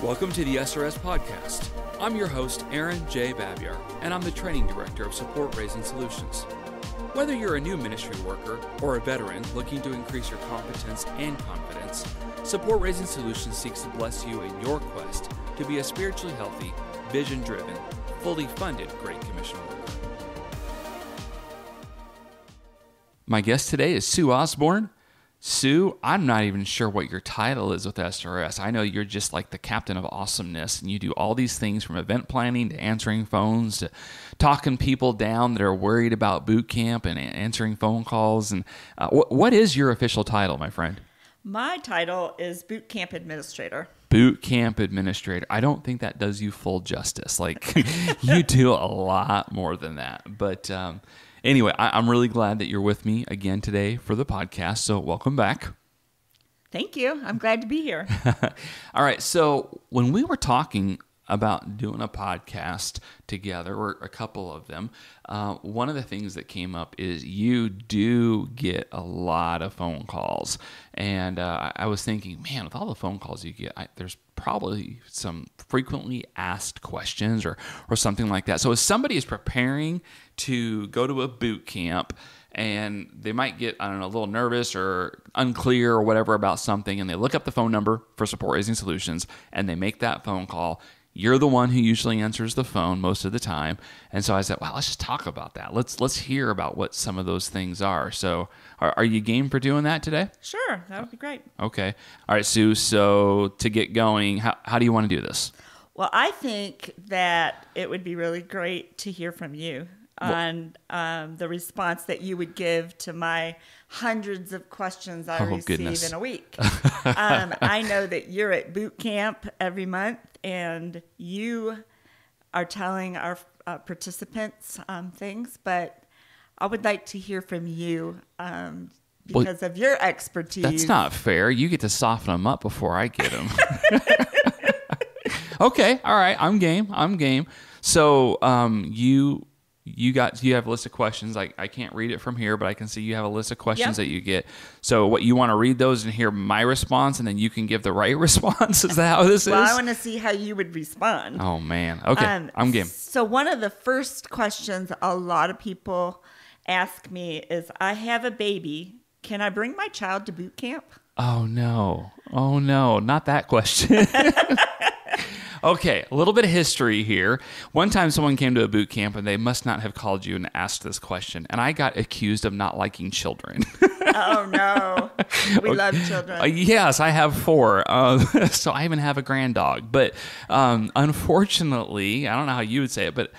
Welcome to the SRS Podcast. I'm your host, Aaron J. Babiar, and I'm the Training Director of Support Raising Solutions. Whether you're a new ministry worker or a veteran looking to increase your competence and confidence, Support Raising Solutions seeks to bless you in your quest to be a spiritually healthy, vision-driven, fully funded Great Commission worker. My guest today is Sue Osborne. Sue, I'm not even sure what your title is with SRS. I know you're just like the captain of awesomeness, and you do all these things from event planning to answering phones to talking people down that are worried about boot camp and answering phone calls. And what is your official title, my friend? My title is Bootcamp Administrator. Bootcamp Administrator. I don't think that does you full justice. Like, you do a lot more than that. But anyway, I'm really glad that you're with me again today for the podcast, so welcome back. Thank you. I'm glad to be here. All right, so when we were talking about doing a podcast together, or a couple of them, one of the things that came up is you do get a lot of phone calls. And I was thinking, man, with all the phone calls you get, there's probably some frequently asked questions or something like that. So if somebody is preparing to go to a boot camp and they might get, a little nervous or unclear or whatever about something, and they look up the phone number for Support Raising Solutions and they make that phone call, you're the one who usually answers the phone most of the time. And so I said, well, let's just talk about that. Let's hear about what some of those things are. So are you game for doing that today? Sure, that would be great. Okay. All right, Sue, so to get going, how do you want to do this? Well, I think that it would be really great to hear from you on the response that you would give to my hundreds of questions I receive in a week. I know that you're at boot camp every month, and you are telling our participants things, but I would like to hear from you because of your expertise. That's not fair. You get to soften them up before I get them. Okay, all right, I'm game. So you have a list of questions. I can't read it from here, but I can see you have a list of questions that you get. So what, you want to read those and hear my response, and then you can give the right response? Is that how this is? Well, I want to see how you would respond. Oh, man. Okay, I'm game. So one of the first questions a lot of people ask me is, I have a baby. Can I bring my child to boot camp? Oh, no. Not that question. Okay, a little bit of history here. One time someone came to a boot camp and they must not have called you and asked this question, and I got accused of not liking children. Oh, no. We love children. Yes, I have 4. So I even have a grand dog. But unfortunately, I don't know how you would say it, but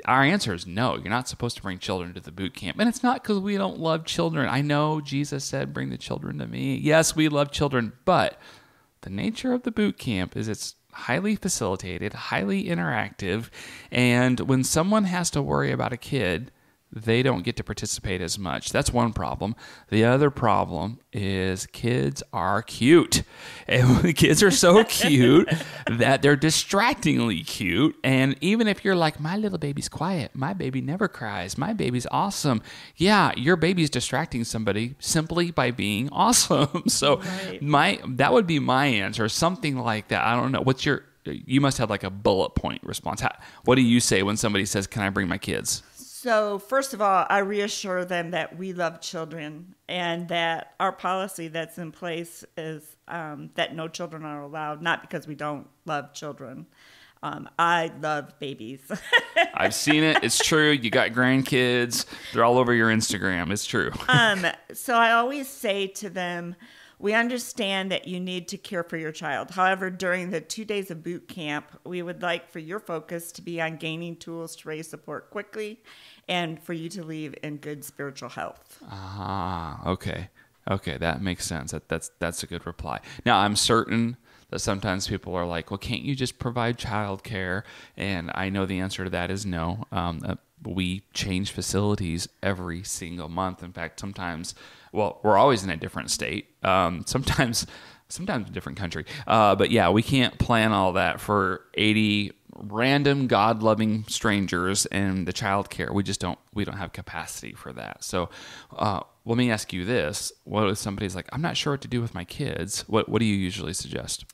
our answer is no. You're not supposed to bring children to the boot camp. And it's not because we don't love children. I know Jesus said, bring the children to me. Yes, we love children, but the nature of the boot camp is it's highly facilitated, highly interactive, and when someone has to worry about a kid, they don't get to participate as much. That's one problem. The other problem is kids are cute. And the kids are so cute that they're distractingly cute. And even if you're like, my little baby's quiet, my baby never cries, my baby's awesome. Yeah, your baby's distracting somebody simply by being awesome. So that would be my answer, something like that. I don't know. You must have like a bullet point response. What do you say when somebody says, can I bring my kids? So first of all, I reassure them that we love children and that our policy that's in place is that no children are allowed, not because we don't love children. I love babies. I've seen it. It's true. You got grandkids. They're all over your Instagram. It's true. So I always say to them, we understand that you need to care for your child. However, during the 2 days of boot camp, we would like for your focus to be on gaining tools to raise support quickly and for you to leave in good spiritual health. Okay. That makes sense. That's a good reply. Now, I'm certain that sometimes people are like, well, can't you just provide childcare? And I know the answer to that is no. We change facilities every single month. In fact, sometimes, we're always in a different state. Sometimes a different country. But yeah, we can't plan all that for 80 random God-loving strangers and the child care. We don't have capacity for that. So let me ask you this. What if somebody's like, I'm not sure what to do with my kids? What do you usually suggest?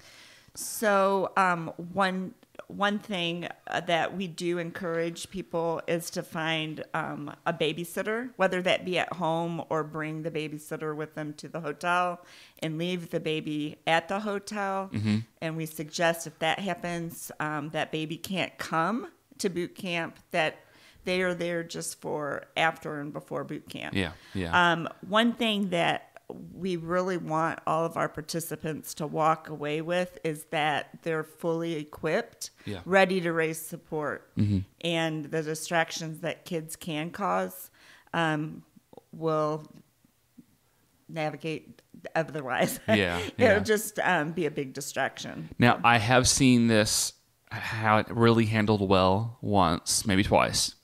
So one thing that we do encourage people is to find a babysitter, whether that be at home or bring the babysitter with them to the hotel and leave the baby at the hotel. Mm-hmm. And we suggest if that happens, that baby can't come to boot camp, that they are there just for after and before boot camp. Yeah. One thing that we really want all of our participants to walk away with is that they're fully equipped, ready to raise support, and the distractions that kids can cause will navigate otherwise. It'll just be a big distraction. Now, I have seen this, how it really handled well once, maybe twice,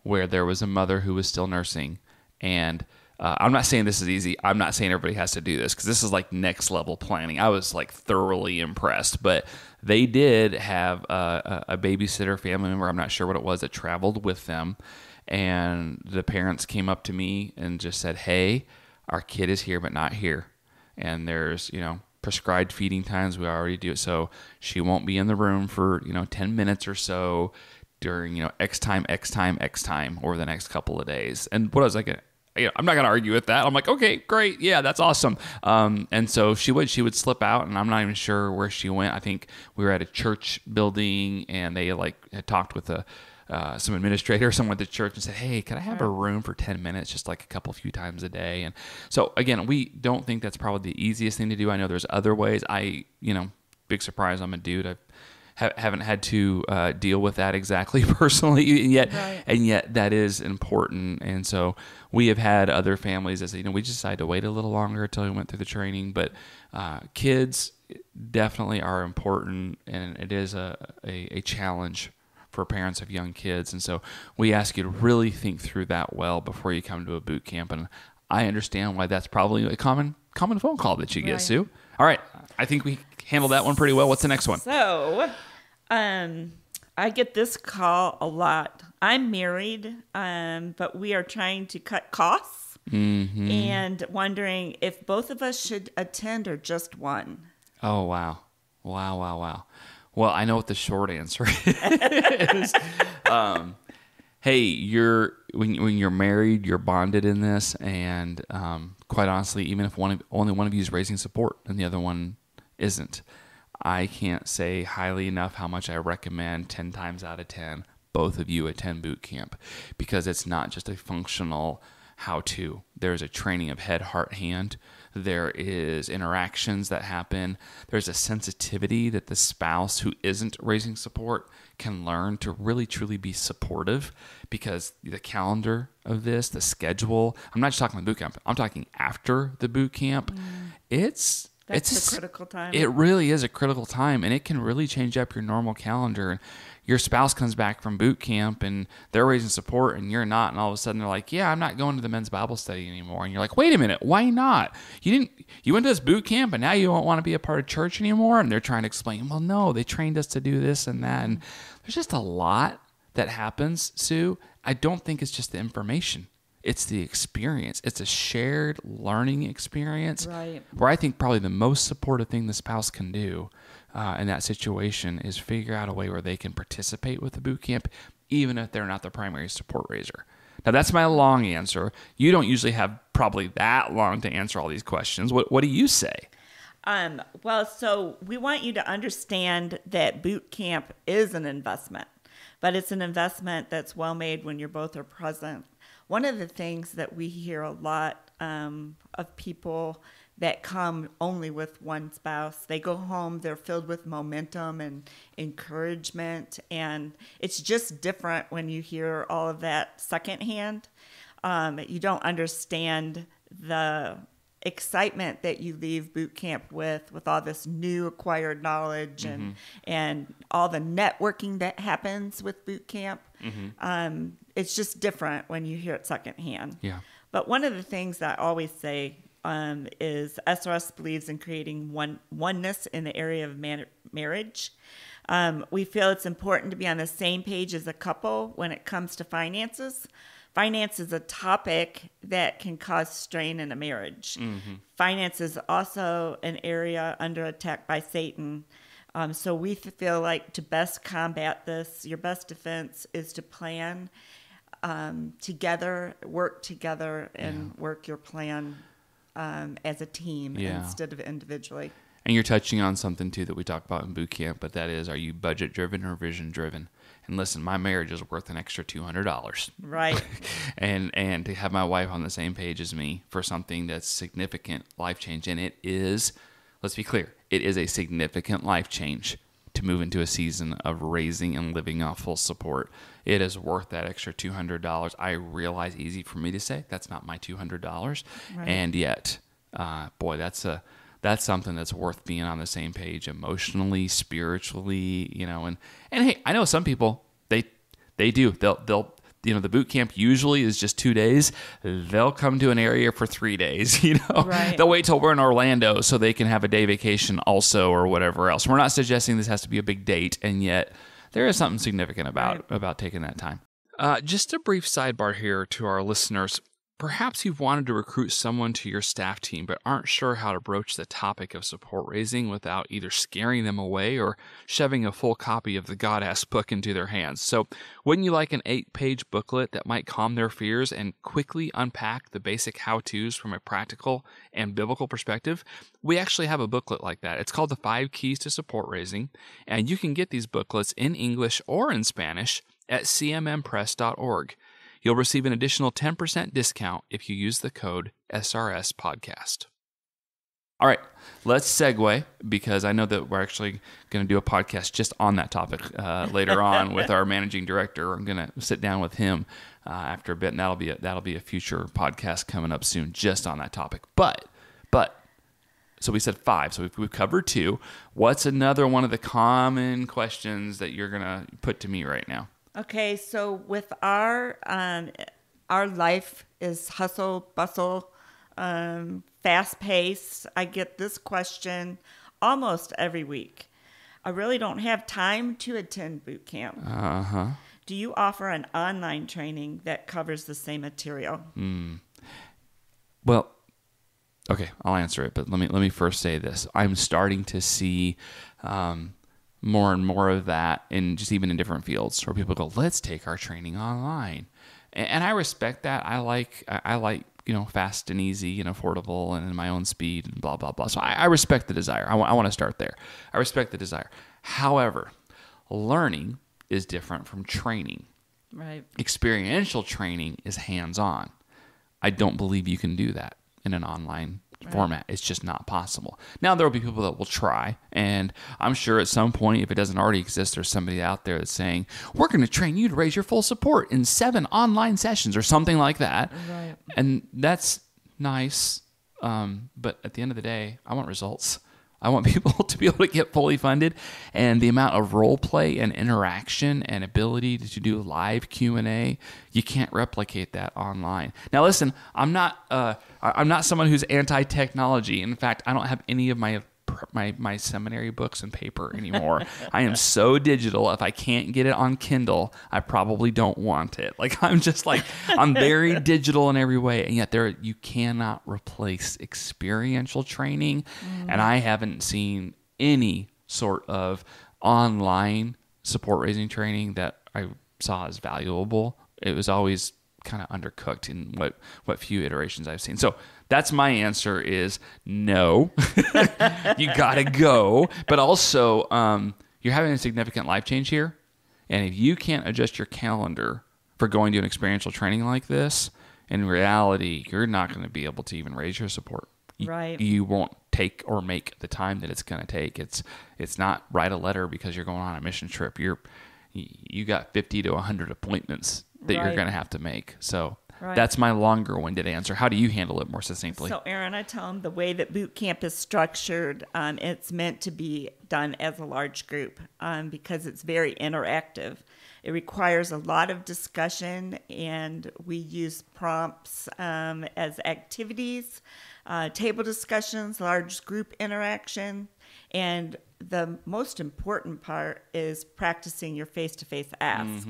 where there was a mother who was still nursing, and I'm not saying this is easy. I'm not saying everybody has to do this, because this is like next level planning. I was like thoroughly impressed, but they did have a babysitter family member, I'm not sure what it was, that traveled with them, and the parents came up to me and just said, hey, our kid is here but not here, and there's prescribed feeding times. We already do it, so she won't be in the room for 10 minutes or so during X time over the next couple of days. And what I was like, I'm not going to argue with that. I'm like, okay, great. Yeah, that's awesome. And so she would slip out, and I'm not even sure where she went. I think we were at a church building, and they had talked with some administrator or someone at the church and said, hey, can I have a room for 10 minutes, just like a few times a day? And so again, we don't think that's probably the easiest thing to do. I know there's other ways. Big surprise, I'm a dude. Haven't had to deal with that exactly personally, and yet that is important. And so we have had other families that say, we just decided to wait a little longer until we went through the training. But kids definitely are important, and it is a challenge for parents of young kids. And so we ask you to really think through that well before you come to a boot camp. And I understand why that's probably a common phone call that you get, Sue. All right, I think we handled that one pretty well. What's the next one? So, I get this call a lot. I'm married, but we are trying to cut costs, and wondering if both of us should attend or just one. Oh, wow. Well, I know what the short answer is. Hey, when you're married, you're bonded in this, and quite honestly, even if only one of you is raising support and the other one isn't, I can't say highly enough how much I recommend 10 times out of 10 both of you attend boot camp, because it's not just a functional how-to. There's a training of head, heart, hand. There is interactions that happen. There's a sensitivity that the spouse who isn't raising support can learn to really truly be supportive, because the calendar of this, the schedule, I'm not just talking the boot camp, I'm talking after the boot camp. It's a critical time. It really is a critical time, and it can really change up your normal calendar. And your spouse comes back from boot camp and they're raising support and you're not, and all of a sudden they're like, yeah, I'm not going to the men's Bible study anymore. And you're like, wait a minute, why not? You went to this boot camp and now you don't want to be a part of church anymore? And they're trying to explain, well, no, they trained us to do this and that. And there's just a lot that happens, Sue. I don't think it's just the information. It's the experience. It's a shared learning experience, right, where I think probably the most supportive thing the spouse can do in that situation is figure out a way where they can participate with the boot camp, even if they're not the primary support raiser. Now, that's my long answer. You don't usually have probably that long to answer all these questions. What do you say? Well, so we want you to understand that boot camp is an investment, but it's an investment that's well made when you both are present. One of the things that we hear a lot of people that come only with one spouse, they go home, they're filled with momentum and encouragement, and it's just different when you hear all of that secondhand. You don't understand the excitement that you leave boot camp with all this new acquired knowledge and all the networking that happens with boot camp. It's just different when you hear it secondhand. Yeah. But one of the things that I always say is SRS believes in creating oneness in the area of marriage. We feel it's important to be on the same page as a couple when it comes to finances. Finance is a topic that can cause strain in a marriage. Finance is also an area under attack by Satan. So we feel like to best combat this, your best defense is to plan together, work together, and work your plan as a team instead of individually. And you're touching on something, too, that we talk about in boot camp, but that is, are you budget-driven or vision-driven? And listen, my marriage is worth an extra $200. Right. and to have my wife on the same page as me for something that's significant life change, and it is, let's be clear, it is a significant life change to move into a season of raising and living off full support. It is worth that extra $200. I realize, easy for me to say, that's not my $200. Right. And yet, boy, that's something that's worth being on the same page emotionally, spiritually, and hey, I know some people, they do. They'll the boot camp usually is just 2 days. They'll come to an area for 3 days, Right. They'll wait till we're in Orlando so they can have a day vacation also or whatever else. We're not suggesting this has to be a big date, and yet there is something significant about taking that time. Just a brief sidebar here to our listeners. Perhaps you've wanted to recruit someone to your staff team but aren't sure how to broach the topic of support raising without either scaring them away or shoving a full copy of the God-ass book into their hands. So wouldn't you like an 8-page booklet that might calm their fears and quickly unpack the basic how-tos from a practical and biblical perspective? We actually have a booklet like that. It's called The 5 Keys to Support Raising, and you can get these booklets in English or in Spanish at cmmpress.org. You'll receive an additional 10% discount if you use the code SRS Podcast. All right, let's segue, because I know that we're actually going to do a podcast just on that topic later on with our managing director. I'm going to sit down with him after a bit, and that'll be a future podcast coming up soon just on that topic. But so we said 5, so we've covered 2. What's another one of the common questions that you're going to put to me right now? Okay, so with our life is hustle, bustle, fast paced. I get this question almost every week. I really don't have time to attend boot camp. Uh-huh. Do you offer an online training that covers the same material? Well, okay, I'll answer it, but let me first say this. I'm starting to see more and more of that in just even in different fields where people go, let's take our training online. And I respect that. I like fast and easy and affordable and in my own speed and blah, blah, blah. So I respect the desire. I want to start there. I respect the desire. However, learning is different from training. Right. Experiential training is hands-on. I don't believe you can do that in an online format. It's just not possible. Now, there will be people that will try, and I'm sure at some point, if it doesn't already exist, there's somebody out there that's saying, we're going to train you to raise your full support in 7 online sessions or something like that. Right. And that's nice, but at the end of the day, I want results. I want people to be able to get fully funded, and the amount of role play and interaction and ability to do live Q&A, you can't replicate that online. Now, listen, I'm not someone who's anti-technology. In fact, I don't have any of my seminary books and paper anymore. I am so digital. If I can't get it on Kindle, I probably don't want it. I'm very digital in every way, and yet you cannot replace experiential training. And I haven't seen any sort of online support raising training that I saw as valuable. It was always kind of undercooked in what few iterations I've seen. So that's my answer is no. You gotta go. But also, you're having a significant life change here. And if you can't adjust your calendar for going to an experiential training like this, in reality, you're not going to be able to even raise your support. Right. You won't take or make the time that it's going to take. It's not write a letter because you're going on a mission trip. You got 50 to 100 appointments that you're going to have to make. So that's my longer-winded answer. How do you handle it more succinctly? So, Aaron, I tell them the way that boot camp is structured, it's meant to be done as a large group because it's very interactive. It requires a lot of discussion, and we use prompts as activities, table discussions, large group interaction, and the most important part is practicing your face-to-face ask.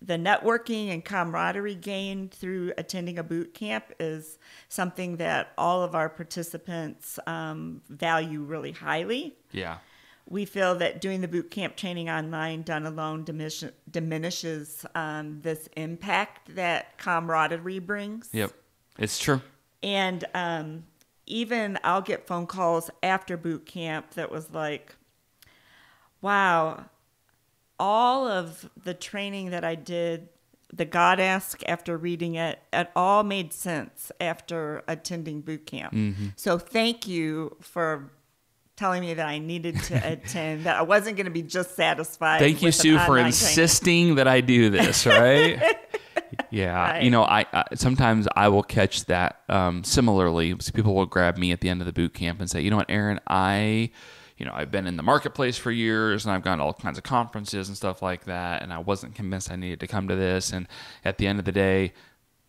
The networking and camaraderie gained through attending a boot camp is something that all of our participants value really highly. Yeah. we feel that doing the boot camp training online done alone diminishes this impact that camaraderie brings. Yep, it's true. And even I'll get phone calls after boot camp that was like, wow, all of the training that I did, the God Ask after reading it all made sense after attending boot camp. Mm-hmm. So thank you for telling me that I needed to attend, that I wasn't going to be just satisfied. Thank you, Sue, for insisting that I do this, right? Yeah. Right. You know, I sometimes I will catch that similarly. People will grab me at the end of the boot camp and say, you know what, Aaron, I've been in the marketplace for years, and I've gone to all kinds of conferences and stuff like that, and I wasn't convinced I needed to come to this. And at the end of the day,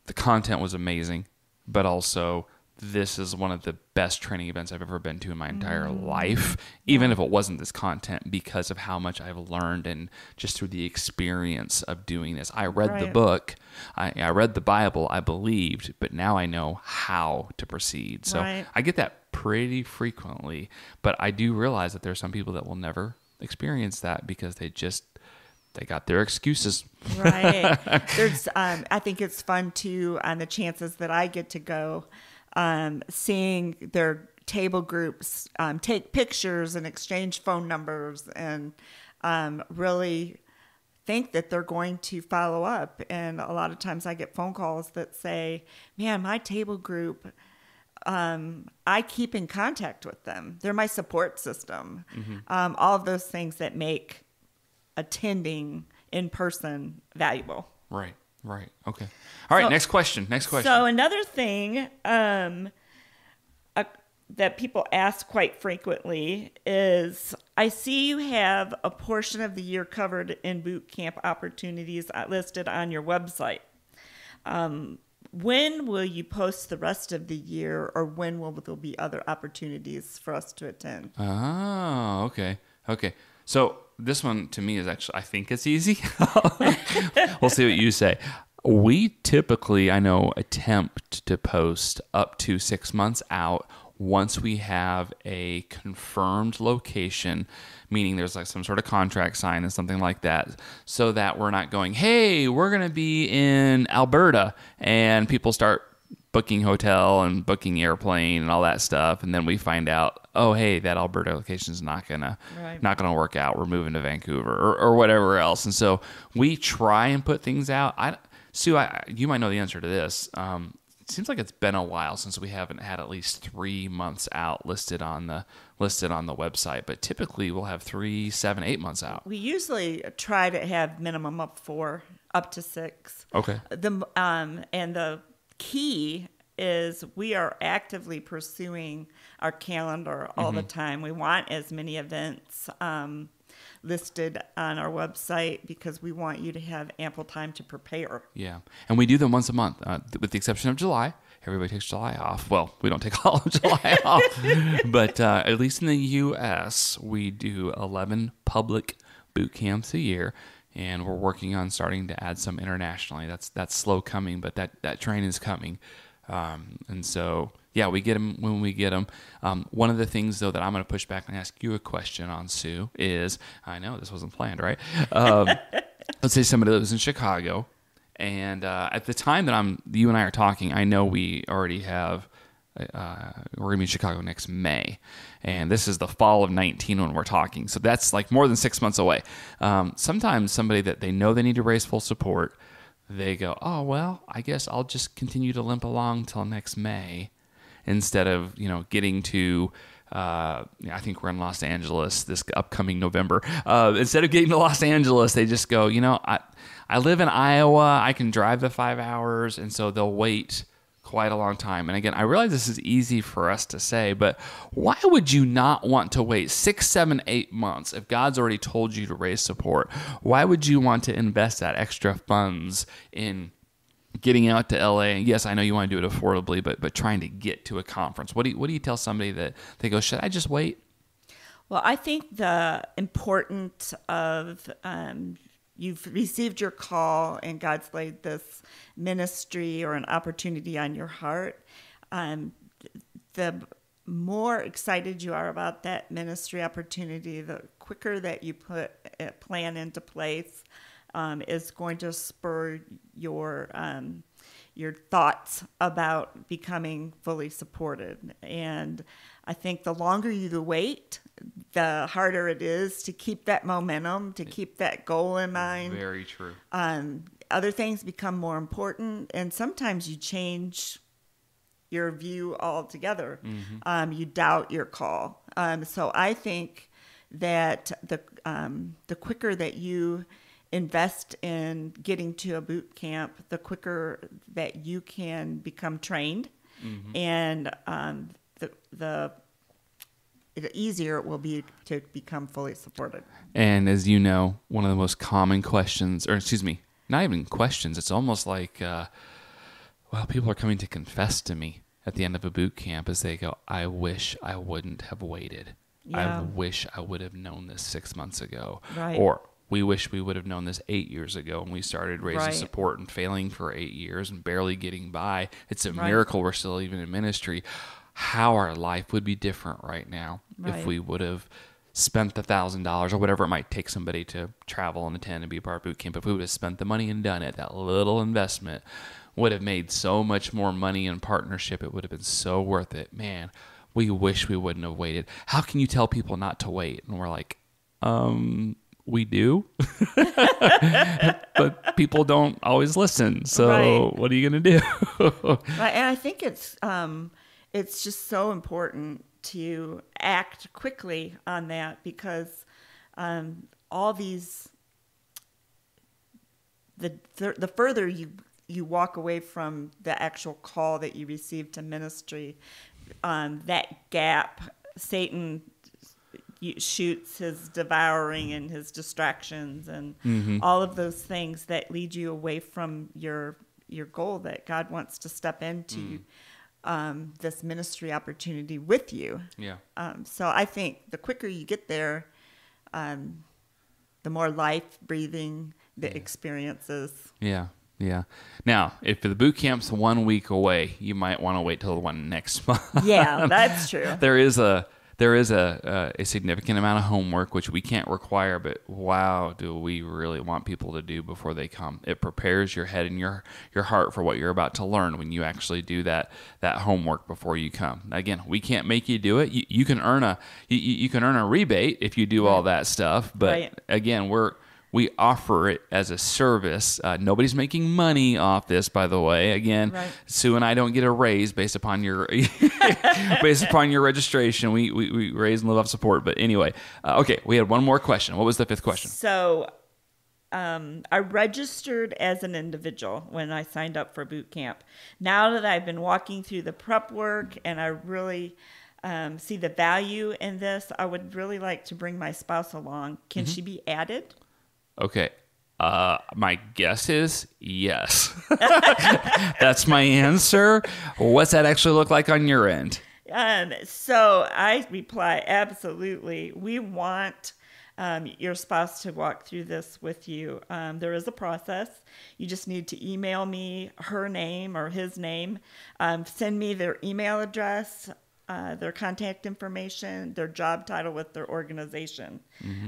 the content was amazing, but also this is one of the best training events I've ever been to in my entire life, even if it wasn't this content, because of how much I've learned and just through the experience of doing this. I read the book, I read the Bible, I believed, but now I know how to proceed. So I get that pretty frequently, but I do realize that there are some people that will never experience that because they got their excuses. Right. There's, I think it's fun too, on the chances that I get to go, seeing their table groups take pictures and exchange phone numbers and really think that they're going to follow up. And a lot of times I get phone calls that say, man, my table group, I keep in contact with them. They're my support system. Mm-hmm. All of those things that make attending in person valuable. Right. Okay. All right. So, next question. So another thing that people ask quite frequently is, I see you have a portion of the year covered in boot camp opportunities listed on your website. When will you post the rest of the year, or when will there be other opportunities for us to attend? Oh, okay. So this one to me is actually, I think it's easy. We'll see what you say. We typically, I know, attempt to post up to 6 months out once we have a confirmed location, meaning there's like some sort of contract signed and something like that, so that we're not going, hey, we're going to be in Alberta, and people start booking hotel and booking airplane and all that stuff, and then we find out, oh, hey, that Alberta location is not gonna work out. We're moving to Vancouver or whatever else. And so we try and put things out. Sue, you might know the answer to this. It seems like it's been a while since we haven't had at least 3 months out listed on the website, but typically we'll have 3, 7, 8 months out. We usually try to have minimum up to 6. Okay. And the key is we are actively pursuing our calendar all the time. We want as many events listed on our website because we want you to have ample time to prepare. Yeah, and we do them once a month, with the exception of July. Everybody takes July off. Well, we don't take all of July off, but at least in the U.S., we do 11 public boot camps a year, and we're working on starting to add some internationally. That's slow coming, but that train is coming. And so, yeah, we get them when we get them. One of the things, though, that I'm going to push back and ask you a question on, Sue, is, I know this wasn't planned, right? Let's say somebody lives in Chicago, and at the time that you and I are talking, I know we already have, we're going to be in Chicago next May, and this is the fall of 19 when we're talking, so that's like more than 6 months away. Sometimes somebody that they know they need to raise full support, they go, oh, well, I guess I'll just continue to limp along till next May instead of, getting to, I think we're in Los Angeles this upcoming November. Instead of getting to Los Angeles, they just go, I live in Iowa. I can drive the 5 hours. And so they'll wait quite a long time. And again, I realize this is easy for us to say, but why would you not want to wait 6, 7, 8 months if God's already told you to raise support? Why would you want to invest that extra funds in getting out to LA? And yes, I know you want to do it affordably, but trying to get to a conference. What do you tell somebody that they go, should I just wait? Well, I think the importance of you've received your call and God's laid this ministry or an opportunity on your heart. The more excited you are about that ministry opportunity, the quicker that you put a plan into place is going to spur your thoughts about becoming fully supported. And I think the longer you wait, the harder it is to keep that momentum, to keep that goal in mind. Very true. Other things become more important, and sometimes you change your view altogether. You doubt your call. So I think that the quicker that you invest in getting to a boot camp, the quicker that you can become trained, and the easier it will be to become fully supported. And as you know, one of the most common questions, or excuse me, not even questions, it's almost like, people are coming to confess to me at the end of a boot camp as they go, I wish I wouldn't have waited. Yeah. I wish I would have known this 6 months ago. Right. Or we wish we would have known this 8 years ago when we started raising Right. support and failing for 8 years and barely getting by. It's a Right. miracle we're still even in ministry. How our life would be different right now Right. if we would have spent the $1,000 or whatever it might take somebody to travel and attend and be a part of boot camp. If we would have spent the money and done it, that little investment would have made so much more money in partnership. It would have been so worth it. Man, we wish we wouldn't have waited. How can you tell people not to wait? And we're like, we do, but people don't always listen. So Right. what are you going to do? Right. And I think it's just so important to act quickly on that, because all these, the further you walk away from the actual call that you received to ministry, that gap, Satan shoots his devouring and his distractions and all of those things that lead you away from your goal that God wants to step into this ministry opportunity with you. Yeah. So I think the quicker you get there, the more life breathing the experience is. Yeah. Yeah. Now, if the boot camp's 1 week away, you might want to wait till the one next month. Yeah, that's true. There is a significant amount of homework, which we can't require, but wow, do we really want people to do before they come. It prepares your head and your heart for what you're about to learn when you actually do that homework before you come. Again, we can't make you do it. You can earn a rebate if you do all that stuff, but Right. again, we offer it as a service. Nobody's making money off this, by the way. Again, Right. Sue and I don't get a raise based upon your registration. We raise and live off support. But anyway, okay, we had one more question. What was the fifth question? So I registered as an individual when I signed up for boot camp. Now that I've been walking through the prep work and I really see the value in this, I would really like to bring my spouse along. Can she be added? Okay. My guess is yes. That's my answer. What's that actually look like on your end? So I reply, absolutely. We want your spouse to walk through this with you. There is a process. You just need to email me her name or his name. Send me their email address, their contact information, their job title with their organization.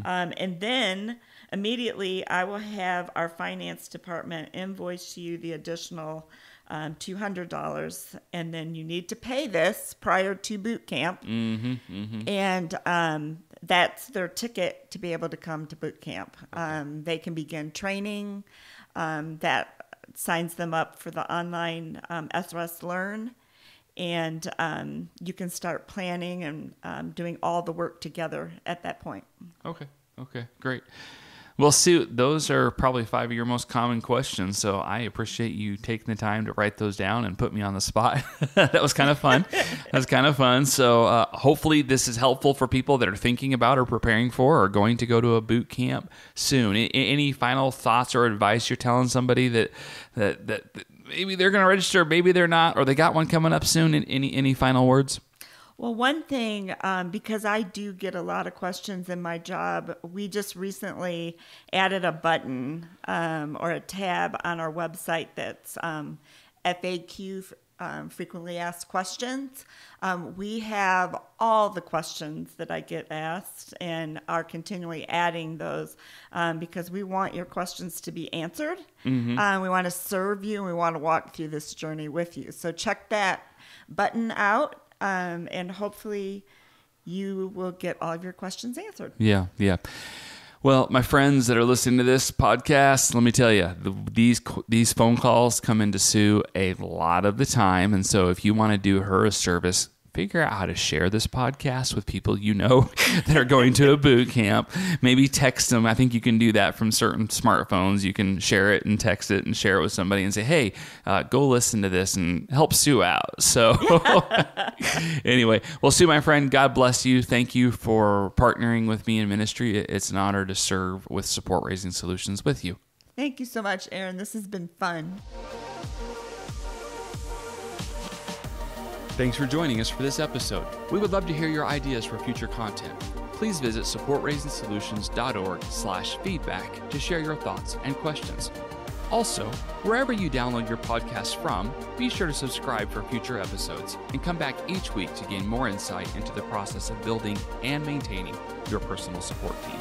And then immediately I will have our finance department invoice you the additional $200, and then you need to pay this prior to boot camp. And that's their ticket to be able to come to boot camp. They can begin training. That signs them up for the online SRS Learn. And you can start planning and doing all the work together at that point. Okay, great. Well, Sue, those are probably 5 of your most common questions, so I appreciate you taking the time to write those down and put me on the spot. That was kind of fun. So hopefully this is helpful for people that are thinking about or preparing for or going to go to a boot camp soon. Any final thoughts or advice you're telling somebody that maybe they're going to register, maybe they're not, or they got one coming up soon? Any final words? Well, one thing, because I do get a lot of questions in my job, we just recently added a button or a tab on our website that's FAQ frequently asked questions. We have all the questions that I get asked and are continually adding those because we want your questions to be answered. Mm-hmm. We want to serve you and we want to walk through this journey with you. So check that button out and hopefully you will get all of your questions answered. Yeah. Well, my friends that are listening to this podcast, let me tell you, these phone calls come into Sue a lot of the time. And so if you want to do her a service, figure out how to share this podcast with people you know that are going to a boot camp. Maybe text them. I think you can do that from certain smartphones. You can share it and text it and share it with somebody and say, hey, go listen to this and help Sue out. So anyway, well, Sue, my friend, God bless you. Thank you for partnering with me in ministry. It's an honor to serve with Support Raising Solutions with you. Thank you so much, Aaron. This has been fun. Thanks for joining us for this episode. We would love to hear your ideas for future content. Please visit supportraisingsolutions.org/feedback to share your thoughts and questions. Also, wherever you download your podcast from, be sure to subscribe for future episodes and come back each week to gain more insight into the process of building and maintaining your personal support team.